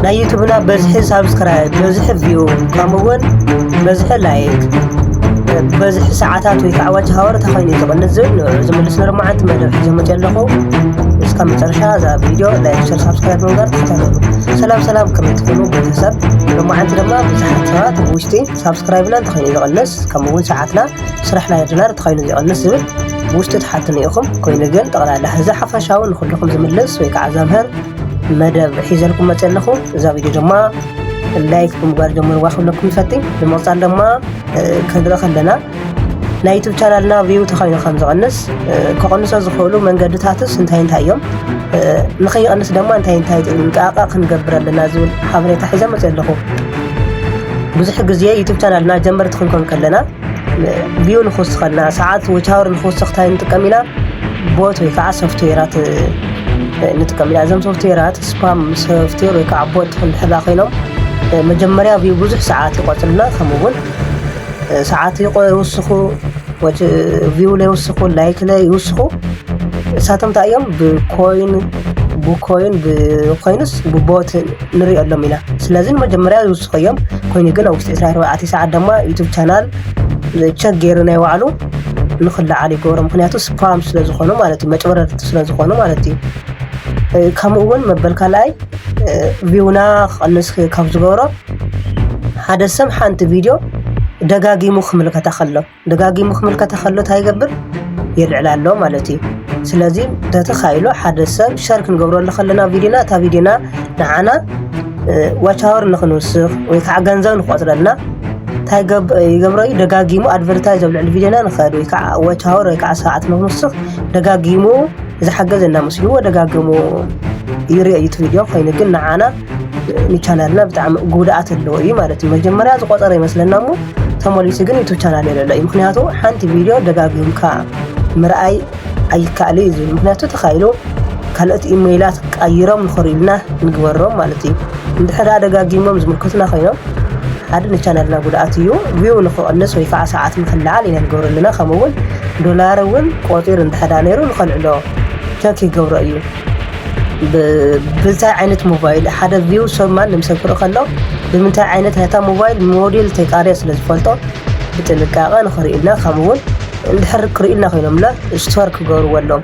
نا يوتيوبنا بزح سبسكرايب بزح فيو كمون بزح لايك بزح ساعات ويكعوات هاور تخيني تقنزل زملسنا رمعت مدى حزمت يلخو اسكا مترشا ذا فيديو لايك شير سبسكرايب منقر تحتاجوا سلام كم تكونوا بتسب رمعت لما بزحت ساعات بوشتي سبسكرايب لنا تخيني تقنز كمون ساعتنا سرحنا يدنار تخيني تقنز زبل بوشتي تحتني يخم كوين جن تقلع لحظة حفشاون نخلكم زملس ويكع زمهر مدى حيزلكم متلخو ذا فيديو جماعة لايك بمقار جمهور واخد لكم يفتي بمصال لما كدرا خلنا نا يوتيوب شانلنا فيو تخينو خمس غنس كقنص زخولو من قد تاتس انتهي يوم نخي قنص دما انتهي نقاقا كنقبر لنا زول حبريت حيزه متلخو بزح غزيه يوتيوب شانلنا جمرت خنكم كلنا فيو نخص خلنا ساعات وشاور نخص خطاي نتقمينا بوت ويكع سوفتويرات نتقمينا زم سوفتويرات سبام سوفتوير ويكع بوت خنحدا خينو مجمريا في بزح ساعات يقتلنا كمون ساعات يوسخو فيو لا يوسخو لايك لا يوسخو ساتم تايم بكوين بكوينس ببوت نري اللمينا سلازم مجمريا يوسخيم كوين يقنا وقت 24 ساعه دما يوتيوب شانل تشغيرنا يوعلو نخلع علي قوره مخنياتو سبام سلازخونو مالتي مچورت سلازخونو مالتي كمون مبلكالاي فيونا قنص كاب زغورو هذا سم حانت فيديو دغاغي مخمل كتخلو تايغبر يلعلالو مالتي سلازي تتخايلو حدا سم شارك نغبرو لخلنا فيديونا تا فيديونا نعنا واتاور نخنوسخ ويكع غنزاو نقطرنا تايغب يغبرو دغاغيمو ادفرتايز على الفيديونا نخادو يكع واتاور يكع ساعات نخنوسخ دغاغيمو اذا حجزنا مسلو دغاغمو يري فيديو خاين ግን نعانا ቻናልና በጣም ጉዳት አለው ማለት ነው መጀመሪያ ዝቆጠረ ይመስለና ሞ ተሞሊስ ግን ዩቲዩብ ቻናል የሌለው ምክንያቱ አንተ ቪዲዮ ደጋግምካ ምርአይ አይካለ ይዙ ምክንያቱ ተखाይሎ ካልት ኢሜይላት ቀይሮም ንخريልና ንግበሮም ማለት ነው እንደሐዳ ደጋግሞም ዝምልከቱና ኸይኖ አድን ቻናልና ጉዳት እዩ ቪው ንخلص ወይ ከዓ ሰዓት ምخلዓል ኢና ንገብረልና ከመውን ዶላር ወን ቆጢር እንደሐዳ ነይሩ ንخلዕሎ ቸክ ይገብሮ እዩ بمنتهى عينة موبايل حدا فيو سومان لمسكره خلاه بمنتهى عينة هتا موبايل موديل تيقاريس لزفلتو بتلقاقا نخرئنا خمون نحرك رئينا خينم لا اشتوارك قورو واللوم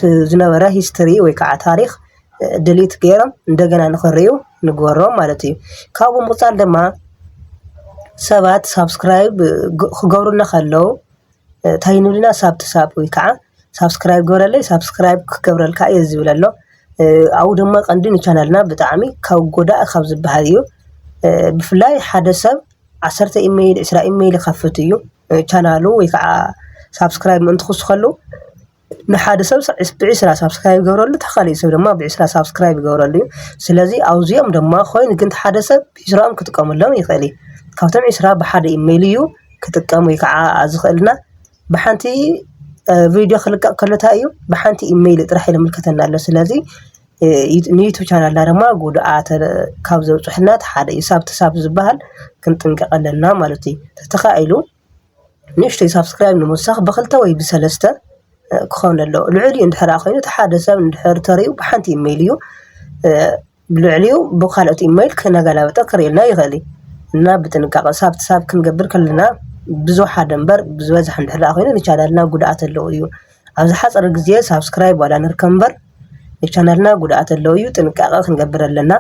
زنابرا هيستري ويكع تاريخ دليت قيرم ندقنا نخريو نقورو مالتي كابو مطال دما سابات سابسكرايب قورونا خلو تاينو لنا ساب ويكع سابسكرايب قورالي سابسكرايب قورالكا يزيولالو او دما قندين ቻናልና በጣም ካው ጎዳ ካብ ዝበሃል እዩ ብፍላይ ሓደ ሰብ 10 ኢሜይል 20 ኢሜይል ከፍት እዩ ቻናሉ ወይ ከዓ ሳብስክራይብ እንትخص ከሉ ንሓደ ሰብ 20 ሳብስክራይብ ገብረሉ ተኻሊ ሰብ ድማ ብ20 ሳብስክራይብ ገብረሉ ስለዚህ አውዚዮም ድማ ኮይን ግን ሓደ ሰብ ቢስራም ክትቀመሎም ይኽእል ካብቶም 20 በሓደ ኢሜይል እዩ ክትቀም ወይ ከዓ ዝኽእልና በሓንቲ ቪዲዮ خلق كلتا ايو بحانتي ايميل طرح لملكتنا الله سلازي يوتيوب شانل لما غودات كابزو صحنات حدا يساب زبال كنطنققلنا مالتي تتخايلو نشتي سبسكرايب نمسخ بخلته وي بسلسته كون له العلي اندحرا خينو تحادثه اندحر تريو بحانتي ايميليو بالعليو بخالت ايميل كنا غلابه قرينا يغلي እና بتنقق ساب كنقبر كلنا ብዙሕ ደንበር ብዙሕ እንድሕላ ኮይኑ ቻናልና ጉዳት አለው እዩ ኣብዚ ሓፀር ግዜ ሳብስክራይብ ወላ ንርከምበር ቻናልና ጉዳት አለው እዩ ጥንቃቄ ክንገብረለና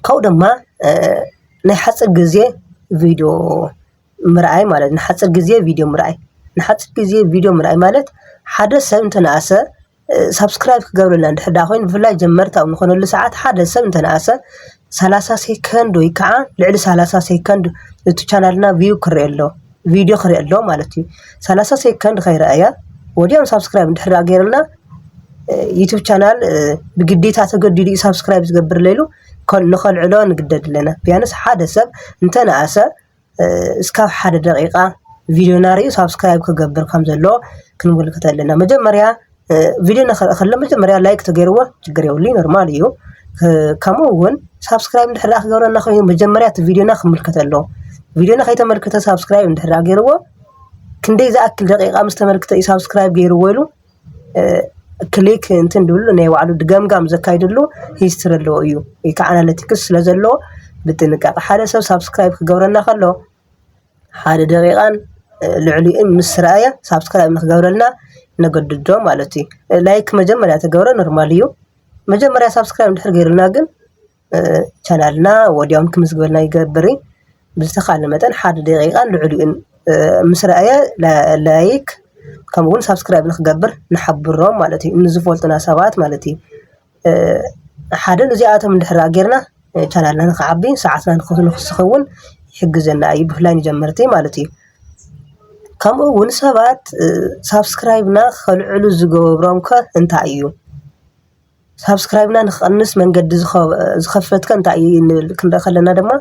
ካው ደማ ናይ ሓፀር ግዜ ቪዲዮ ምርአይ ማለት ንሓፀር ግዜ ቪዲዮ ምርአይ ማለት ሓደ ሰብ እንተናሰ ሳብስክራይብ ክገብረልና እንድሕዳ ኮይኑ ብፍላይ ጀመርታው ንኾነሉ ሰዓት ሓደ ሰብ እንተናሰ 30 سكند ወይ ከዓ ልዕሊ 30 سكند እቲ ቻናልና ቪዲዮ ክሪአሎ ማለት እዩ 30 سكند خيرአያ ወዲያም ሳብስክራይብ እንድሕራ ገይርና ዩቲዩብ ቻናል ብግዴታ ተገዲዱ ሳብስክራይብ ዝገብር ለይሉ ንኸልዕሎ ንግደድለና ቢያንስ ሓደ ሰብ እንተናሰ እስካብ 1 ደቂቃ ቪዲዮ ናሪኡ ሳብስክራይብ ክገብር ከም ዘሎ ክንምልከተለና መጀመሪያ ቪዲዮ ነኸለ መጀመሪያ ላይክ ተገይርዎ ችግር የውሊ ኖርማል እዩ كمون سبسكرايب ندحرا غورنا خوي مجمريا فيديونا خملكتلو فيديونا خيتملكته سبسكرايب ندحرا غيرو كندي ذا اكل دقيقه مستملكته سبسكرايب غيرو ويلو ክሊክ እንትን ድብሉ ናይ ባዕሉ ድገምጋም ዘካይድሉ ሂስትሪ ኣለዎ እዩ ወይ ከዓ ኣናሊቲክስ ስለ ዘለዎ ብጥንቃቄ ሓደ ሰብ ሳብስክራይብ ክገብረና ከሎ ሓደ ደቂቃን ልዕሊኡን ምስ ረኣየ ሳብስክራይብ ንክገብረልና ነገድዶ ማለት እዩ ላይክ መጀመርያ ተገብረ ኖርማል እዩ መጀመርያ ሳብስክራይብ እንድሕር ገይሩና ግን ቻናልና ወዲያውን ክምዝግበልና ይገብር ብዝተኻለ መጠን ሓደ ደቂቃን ልዕሊኡን ምስ ረኣየ ላይክ ከምውን ሳብስክራይብ ንክገብር ንሓብሮም ማለት እዩ ንዝፈልጡና ሰባት ማለት እዩ ሓደ ነዚኣቶም እንድሕር ጌርና ቻናልና ንክዓቢ ሰዓትና ንክስኸውን ይሕግዘና እዩ ብፍላይ ጀመርቲ ማለት እዩ ከምኡውን ሰባት ሳብስክራይብና ከልዕሉ ዝገብሮም እንታይ እዩ ሳብስክራይብና ንክቀንስ መንገዲ ዝኸፈትከ እንታይ እዩ ክንርኢ ከለና ድማ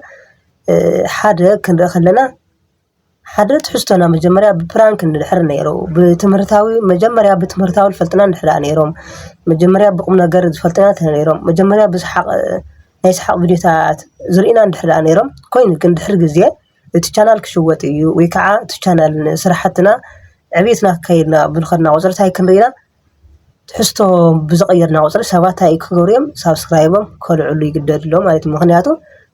ሓደ ክንርኢ ከለና ሓደ ትሕዝቶና መጀመርያ ብፕራንክ እንድሕር ነይሩ ብትምህርታዊ መጀመርያ ብትምህርታዊ ፈልጥና እንድሕር ነይሮም መጀመርያ ብቁም ነገር ዝፈልጥና ነይሮም መጀመርያ ብስሓቅ ናይ ስሓቅ ቪድዮታት ዝርኢና እንድሕር ነይሮም ኮይኑ ግን ድሕር ግዜ እቲ ቻናል ክሽወጥ እዩ ወይ ከዓ እቲ ቻናል ስራሕትና ዕብየትና ከይድና ብልኸድና ቁፅርታይ ክንሪና ትሕዝቶ ብዝቀየርና ቁፅሪ ሰባት ታይ ክገብሩም ሳብስክራይቦም ከልዕሉ ይግደድሎ ማለት ምክንያቱ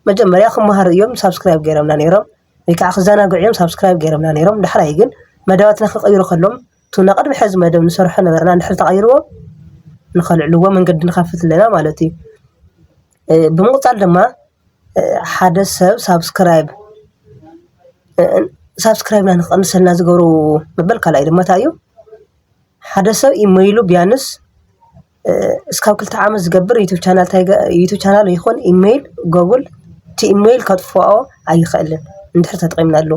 መጀመርያ ክመሃር እዮም ሳብስክራይብ ገይሮምና ነይሮም ወይ ከዓ ክዘናግዑም ሳብስክራይብ ገይሮምና ነይሮም ድሕራይ ግን መደባትና ክቀይሩ ከሎም ቱና ቀድሚ ሕዚ መደብ ንሰርሖ ነበርና እንድሕር ተቀይርዎ ንኸልዕልዎ መንገዲ ንኸፍት ለና ማለት እዩ ብምቕፃል ድማ ሓደ ሰብ ሳብስክራይብና ንኽቀንሰልና ዝገብሩ መበል ካልኣይ ድማ እንታይ እዩ ሓደ ሰብ ኢሜይሉ ቢያንስ እስካብ 2 ዓመት ዝገብር ዩቲዩብ ቻናል ይኹን ኢሜይል ጎግል እቲ ኢሜይል ከጥፍኦ ኣይኽእልን እንድሕር ተጠቂምናሉ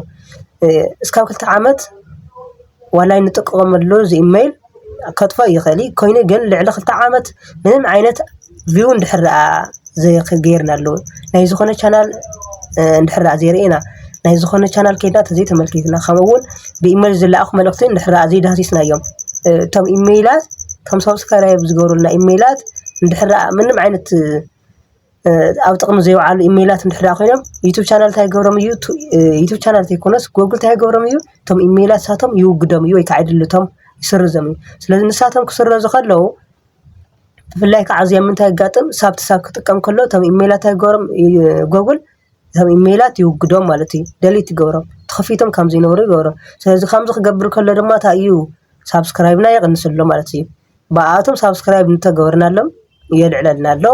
እስካብ 2 ዓመት ዋላይ ንጥቀመሉ ኢሜይል ከጥፍኦ ይኽእል ኮይኑ ግን ልዕሊ 2 ዓመት ምንም ዓይነት ቪው እንድሕር ዘይገይርናሉ ናይ ዝኾነ ቻናል እንድሕር ዘይርኢና ናይ ዝኾነ ቻናል ከይድና ተዘይ ተመልኪትና ከምኡውን ብኢሜይል ዝለኣኹ መልእኽቲ እንድሕር ዘይዳህሲስና እዮም ቶም ኢሜይላት ቶም ሳብስክራይብ ዝገብሩልና ኢሜይላት እንድሕር ምንም ዓይነት ኣብ ጥቅሚ ዘይውዓሉ ኢሜይላት እንድሕር ኮይኖም ዩቲዩብ ቻናል ታይ ገብሮም እዩ ዩቲዩብ ቻናል ተይኮነስ ጉግል ታይ ገብሮም እዩ ቶም ኢሜይላት ሳቶም ይውግዶም እዩ ወይ ከዓ ይድልቶም ይስርዞም እዩ ስለዚ ንሳቶም ክስረዙ ከለው ብፍላይ ከዓ እዚኣ ምንታይ ይጋጥም ሳብ ክጥቀም ከሎ ቶም ኢሜይላት ታይ ገብሮም ጉግል ቶም ኢሜይላት ይውግዶም ማለት እዩ ደሊት ይገብሮም ተኸፊቶም ከም ዘይነብሩ ይገብሮም ስለዚ ከምዚ ክገብር ከሎ ድማ እንታይ እዩ ሳብስክራይብና ይቅንስሎ ማለት እዩ በኣቶም ሳብስክራይብ እንተገበርናሎም የልዕለልና ኣሎ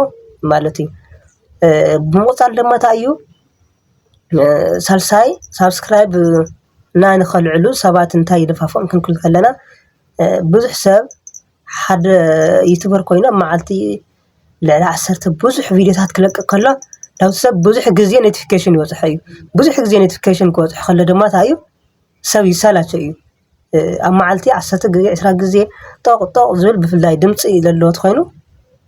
ማለት እዩ ብምቕፃል ድማ እንታይ እዩ ሳልሳይ ሳብስክራይብ ና ንኸልዕሉ ሰባት እንታይ ይደፋፎም ክንክል ከለና ብዙሕ ሰብ ሓደ ዩቲዩበር ኮይኑ መዓልቲ ልዕሊ 10 ብዙሕ ቪድዮታት ክለቅቕ ከሎ ላው ሰብ ብዙሕ ግዜ ኖቲፊኬሽን ይወፅሕ እዩ ብዙሕ ግዜ ኖቲፊኬሽን ክወፅሕ ከሎ ድማ እንታይ እዩ ሰብ ይሰላች እዩ ኣብ መዓልቲ 10 ግዜ 20 ግዜ ጦቅ ዝብል ብፍላይ ድምፂ ዘለዎ ኮይኑ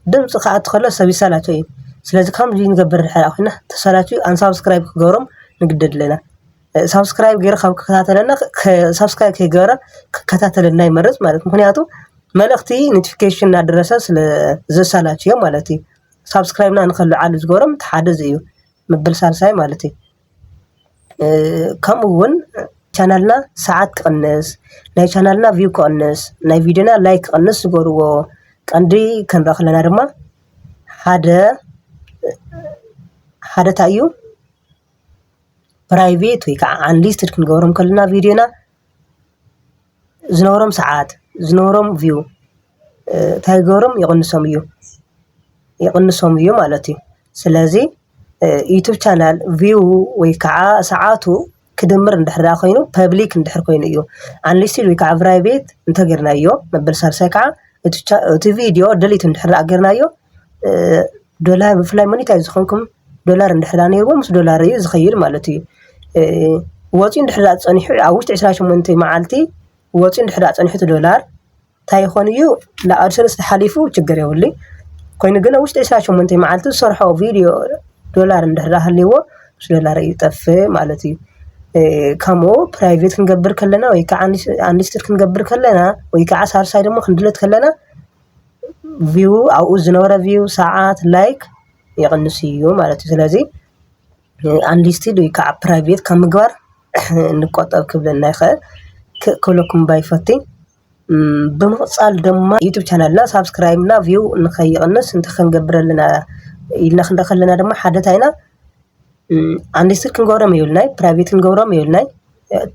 ድምፂ ከዓ ተኸሎ ሰብ ይሰላች እዩ ስለዚ ከምዚ ንገብር ድሕር ኮይና ተሰላች አንሳብስክራይብ ክገብሮም ንግደድ ለና ሳብስክራይብ ገይረ ካብ ክከታተለና ሳብስክራይብ ከይገበረ ክከታተለና ይመርጽ ማለት ምክንያቱ መልእኽቲ ኖቲፊኬሽን እናደረሰ ስለ ዘሰላች እዩ ማለት እዩ ሳብስክራይብና ንኸልዓሉ ዝገብሮም ሓደ እዩ መበል ሳልሳይ ማለት እዩ ከምኡውን ቻናልና ሰዓት ክቅንስ ናይ ቻናልና ቪው ክቅንስ ናይ ቪድዮና ላይክ ክቅንስ ዝገብርዎ ቀንዲ ክንረኽ ለና ድማ ሓደ ታዩ ፕራይቬት ወይ ከዓ አንሊስትድ ክንገብሮም ከለና ቪድዮና ዝነበሮም ሰዓት ዝነበሮም ቪው ታይገሮም ይቅንሶም እዩ ማለት እዩ ስለዚ ዩቲዩብ ቻናል ቪው ወይ ከዓ ሰዓቱ ክድምር እንድሕር ኮይኑ ፐብሊክ እንድሕር ኮይኑ እዩ አንሊስትድ ወይ ከዓ ፕራይቬት እንተገርናዮ መበል ሳልሳይ ከዓ እቲ ቪድዮ ደሊት እንድሕር አገርናዮ ዶላር ብፍላይ ሞኔታይዝ ዝኾንኩም ዶላር እንድሕር ነይርዎ ምስ ዶላር እዩ ዝኸይድ ማለት እዩ ወጪ እንድሕር ጸኒሑ ኣብ ውሽጢ 28 መዓልቲ ወጪ እንድሕር ጸኒሑ ዶላር ታይ ይኾን እዩ ለአድሰንስ ተሓሊፉ ችግር የውሊ ኮይኑ ግን ውሽጢ 28 መዓልቲ ዝሰርሖ ቪድዮ ዶላር እንድሕር ሃልይዎ ምስ ዶላር ይጠፍ ማለት እዩ ከምኡ ፕራይቬት ክንገብር ከለና ወይ ከዓ አንሊስትድ ክንገብር ከለና ወይ ከዓ ሳልሳይ ደግሞ ክንድለት ከለና ቪው አው ዝነበረ ቪው ሰዓት ላይክ ይቅንስ እዩ ማለት እዩ ስለዚ አንሊስትድ ወይ ከዓ ፕራይቬት ከምግባር ንቆጠብ ክብለና ይኽእል ክለኩም ባይፈቲ بمقصال دما يوتيوب شانلنا سبسكرايبنا فيو نخيقنس انت خنقبرلنا إلنا خندخلنا دما حدثينا عندي سلك نقورم يولناي برايفيت نقورم يولناي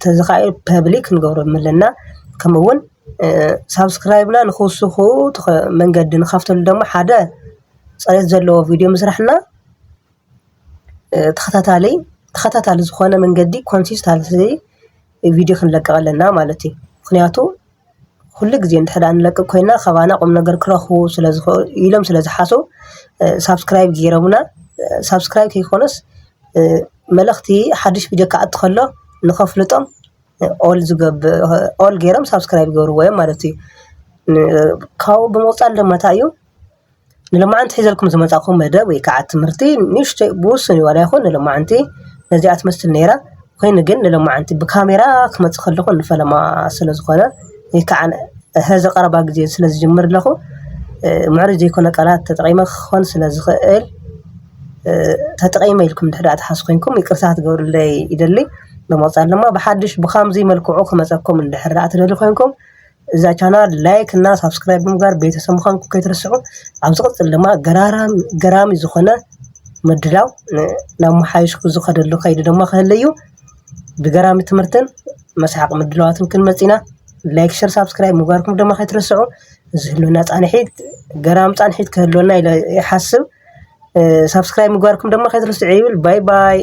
تزخايل بابليك نقورم لنا كمون سبسكرايبنا نخوصخو من قد نخافتل دما حدا صارت زلو فيديو مسرحنا تخطاتالي زخونه من قدي كونسيستنسي فيديو خنلقق لنا مالتي مخنياتو كل غزي انت حدا نلقق كوينا خبانا قم نغر كرخو سلازخو يلم سلازحاسو سبسكرايب غيرونا سبسكرايب كيخونس ملختي حدش فيديو كعد خلو نخفلطم اول غيرم سبسكرايب غورو مالتي كاو بموصال لما تايو لما انت حيزلكم زمصاكم مده وي كعد تمرتي نيشتي بوسني ولا يكون لما انت نزيات مسل نيره كاين ግን لما انت بكاميرا كما تخلكم فلما سلازخونه يكعن هذا قربا غزي سلاز جمر لخو معرض يكون قالات تطقيمه خون سلاز خيل تطقيمه لكم دحدا تحسكنكم يقرسات غور لي يدلي بموصال لما بحدش بخامزي ملكعو كمصكم دحرات لخونكم اذا channel لايك እና سبسكرايب مغار ቤተሰብ ኾንኩ ከይትረስዑ ኣብዚ ቅጽል ድማ ገራሚ ዝኾነ መድላው ናብ መሓይሽኩ ዝኸደሉ ከይዲ ድማ ከህልዩ ብገራሚ ትምህርትን መስሓቅ መድላዋትን ክንመጽና ላይክ ሼር ሰብስክራይብ መغارኩም ድማ ከይትረስዑ ዝህሉና ጻንሒት ገራም ጻንሒት ከህልወና ይሓስብ ሰብስክራይብ መغارኩም ድማ ከይትረስዑ ይብል ባይ ባይ